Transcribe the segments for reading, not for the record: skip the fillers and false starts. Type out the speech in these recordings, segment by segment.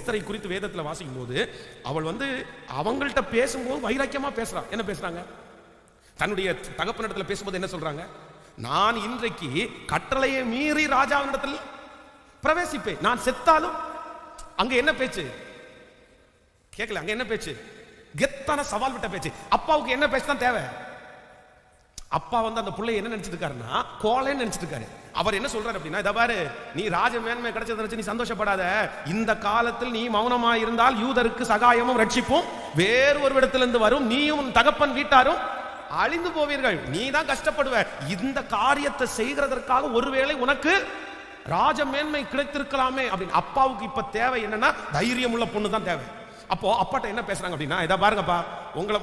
எஸ்தரை குறித்து வேதத்துல வாசிக்கும் போது அவள் அவங்கள்ட்ட பேசும்போது வைராக்கியமா பேசுறான். என்ன பேசுறாங்க? தன்னுடைய தகப்பனிடத்துல பேசும்போது என்ன சொல்றாங்க? நான் இன்றைக்கு கட்டளையை மீறி ராஜாவினிடத்தில் பிரவேசிப்பேன், நான் செத்தாலும். அங்க என்ன பேச்சு கேட்கல? அங்க என்ன பேச்சு? கெத்தான சவால் விட்ட பேச்சு. அப்பாவுக்கு என்ன பேச்சு தான் தேவை? அப்பா அந்த பிள்ளை என்ன நினைச்சிட்டு இருக்காருன்னா, கோலைன்னு நினைச்சிட்டு இருக்காரு. அவர் என்ன சொல்றாரு அப்படின்னா, இத பாரு, நீ ராஜ மேன்மை கிடைச்சதை நினைச்சு நீ சந்தோஷப்படாத. இந்த காலத்தில் நீ மௌனமாய் இருந்தால் யூதருக்கு சகாயமும் ரட்சிப்பும் வேறு ஒரு இடத்திலிருந்து வரும், நீயும் உன் தகப்பன் வீட்டாரும் அழிந்து போவீர்கள், நீ தான் கஷ்டப்படுவ. இந்த காரியத்தை செய்கிறதற்காக ஒருவேளை உனக்கு ராஜ மேன்மை கிடைத்திருக்கலாமே அப்படின்னு. அப்பாவுக்கு இப்ப தேவை என்னன்னா, தைரியம் உள்ள பொண்ணு தான் தேவை. அப்போ அப்பாட்ட என்ன பேசுறாங்க அப்படின்னா, இதை பாருங்கப்பா,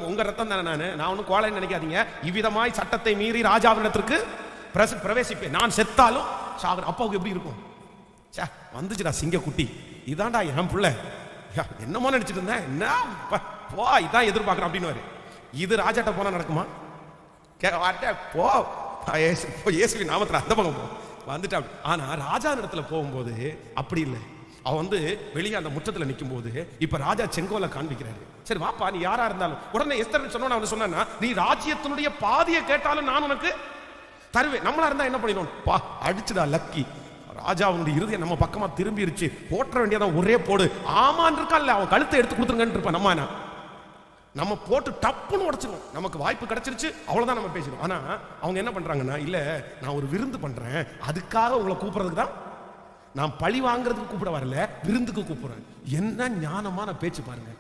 உங்க ரத்தம் தானே, நான் ஒன்னும் கோலைன்னு நினைக்காதீங்க, இவ்விதமாய் சட்டத்தை மீறி ராஜாவினத்திற்கு பிரவேசிப்பேன், நான் செத்தாலும் சாகணும். அப்பாவுக்கு எப்படி இருக்கும்? வந்துச்சுடா சிங்க குட்டி, இதான்டா என் பிள்ளை, என்னமோ நினைச்சிட்டு இருந்தேன், என்ன போ இதான் எதிர்பார்க்கறேன் அப்படின்னு. இது ராஜாட்ட போனா நடக்குமா? போ இயேசுவின் நாமத்துல அந்த பக்கம் போ வந்துட்டா. ஆனா ராஜா இடத்துல போகும்போது அப்படி இல்லை. அவன் வெளியே அந்த முற்றத்துல நிற்கும் போது இப்ப ராஜா செங்கோலை காண்பிக்கிறாரு. சரி வாப்பா, நீ யாரா இருந்தாலும். உடனே எஸ்தர் சொன்ன அவன் சொன்னா, நீ ராஜ்யத்தினுடைய பாதியை கேட்டாலும் நான் உனக்கு தருவேன். நம்மளா இருந்தா என்ன பண்ணிடும்? பா அடிச்சுடா லக்கி, ராஜாவுடைய இருதயம் நம்ம பக்கமா திரும்பிருச்சு, போற்ற வேண்டியதான் ஒரே போடு. ஆமான் இருக்கான்ல, அவன் கழுத்தை எடுத்து கொடுத்துருங்கன்னு இருப்பான். நம்ம போட்டு டப்புன்னு உடச்சிடும். நமக்கு வாய்ப்பு கிடைச்சிருச்சு, அவ்வளவுதான் நம்ம பேசிடும். ஆனா அவங்க என்ன பண்றாங்கன்னா, இல்ல நான் ஒரு விருந்து பண்றேன், அதுக்காக உங்களை கூப்பிடுறதுக்கு தான், நான் பழி வாங்குறதுக்கு கூப்பிட வரல, விருந்துக்கு கூப்பிடுறேன். என்ன ஞானமான பேச்சு பாருங்க.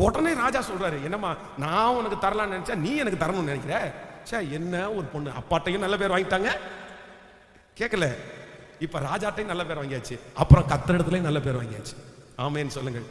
உடனே ராஜா சொல்றாரு, என்னம்மா நான் உனக்கு தரலாம்னு நினைச்சா நீ எனக்கு தரணும்னு நினைக்கிற? என்ன ஒரு பொண்ணு, அப்பாட்டையும் நல்ல பேர் வாங்கிட்டாங்க, கேட்கல, இப்ப ராஜாட்டையும் நல்ல பேர் வாங்கியாச்சு, அப்புறம் கத்திர இடத்துலயும் நல்ல பேர் வாங்கியாச்சு. ஆமேன்னு சொல்லுங்க.